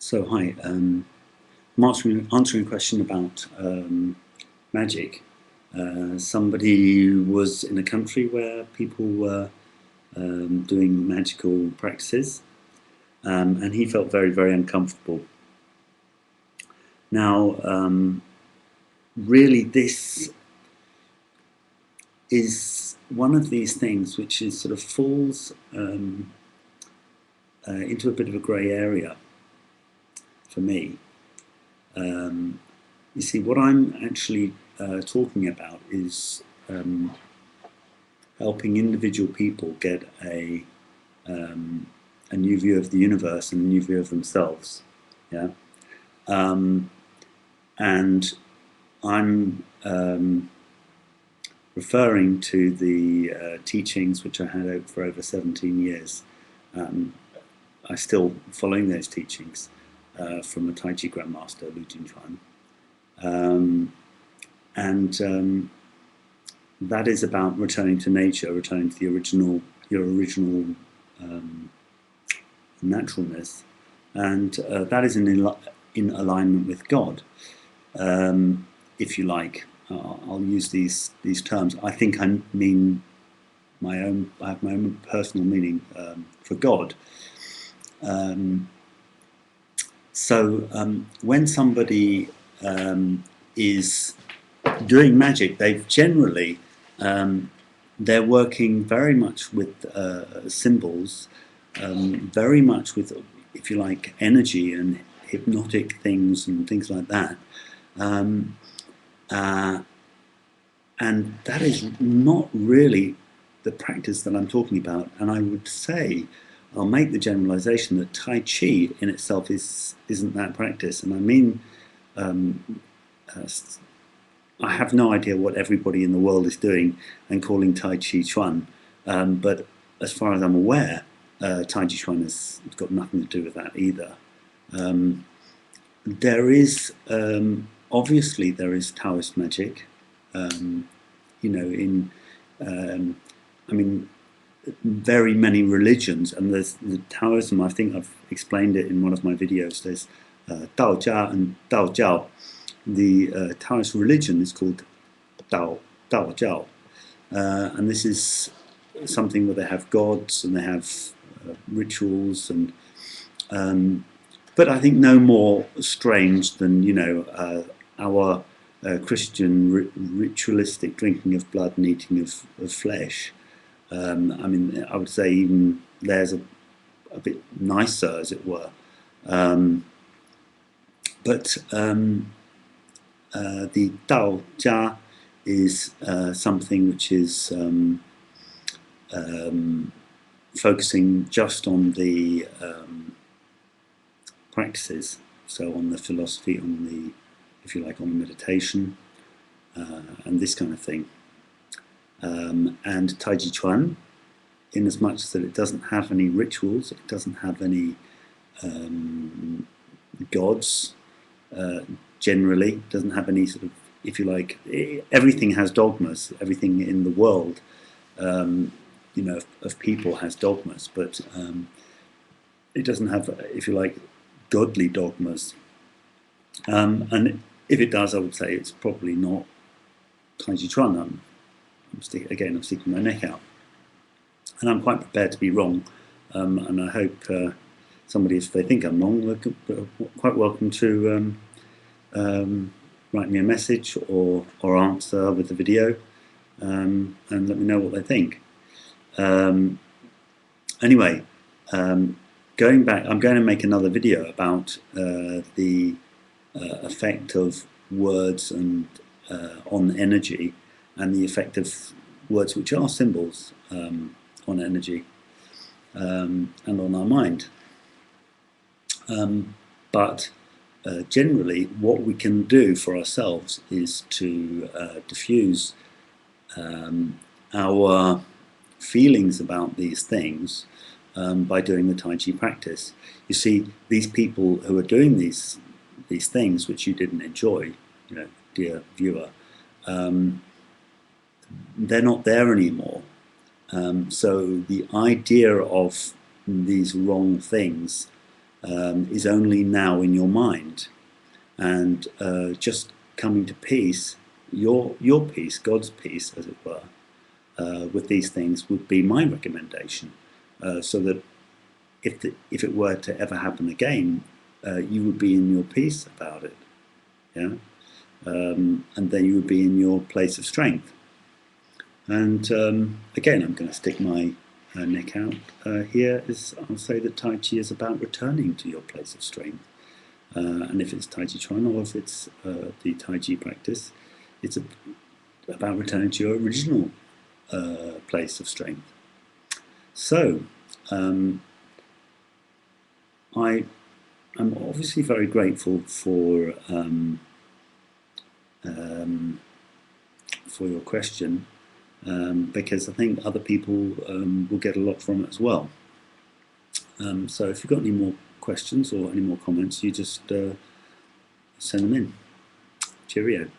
So hi, I'm answering a question about magic. Somebody was in a country where people were doing magical practices, and he felt very, very uncomfortable. Now, really, this is one of these things which is sort of falls into a bit of a grey area for me. You see, what I'm actually talking about is helping individual people get a new view of the universe and a new view of themselves. Yeah, and I'm referring to the teachings which I had for over 17 years. I'm still following those teachings from a Tai Chi Grandmaster, Lu Jinchuan. And that is about returning to nature, returning to your original naturalness, and that is in alignment with God, if you like. I'll use these terms. I think I mean I have my own personal meaning for God. So when somebody is doing magic, they've generally they're working very much with symbols, very much with, if you like, energy and hypnotic things and things like that. And that is not really the practice that I'm talking about. And I would say, I'll make the generalization that Tai Chi in itself isn't that practice. And I mean, I have no idea what everybody in the world is doing and calling Tai Chi Chuan, but as far as I'm aware, Tai Chi Chuan has got nothing to do with that either. There is obviously there is Taoist magic, you know, in I mean, very many religions, and there's the Taoism. I think I've explained it in one of my videos. There's Dao Jia and Dao Jiao. The Taoist religion is called Dao Jiao, and this is something where they have gods and they have rituals, and but I think no more strange than, you know, our Christian ritualistic drinking of blood and eating of flesh. I mean, I would say even theirs a bit nicer, as it were. But the Dao Jia is something which is focusing just on the practices, so on the philosophy, on the, if you like, on the meditation, and this kind of thing. And Tai Chi Chuan, in as much that it doesn't have any rituals, it doesn't have any gods, generally, doesn't have any sort of, if you like, everything has dogmas, everything in the world, you know, of people has dogmas, but it doesn't have, if you like, godly dogmas. And if it does, I would say it's probably not Tai Chi Chuan. I'm sticking my neck out, and I'm quite prepared to be wrong. And I hope somebody, if they think I'm wrong, they're quite welcome to write me a message or answer with the video, and let me know what they think. Anyway, going back, I'm going to make another video about the effect of words and on energy, and the effect of words which are symbols on energy and on our mind. But generally, what we can do for ourselves is to diffuse our feelings about these things by doing the Tai Chi practice. You see, these people who are doing these things which you didn't enjoy, you know, dear viewer, they're not there anymore. So the idea of these wrong things is only now in your mind, and just coming to peace, your peace, God's peace, as it were, with these things would be my recommendation, so that if it were to ever happen again, you would be in your peace about it, yeah, and then you would be in your place of strength. And again, I'm going to stick my neck out here. I'll say that Tai Chi is about returning to your place of strength. And if it's Tai Chi Chuan or if it's the Tai Chi practice, it's about returning to your original place of strength. So, I'm obviously very grateful for your question, because I think other people will get a lot from it as well. So if you've got any more questions or any more comments, you just send them in. Cheerio.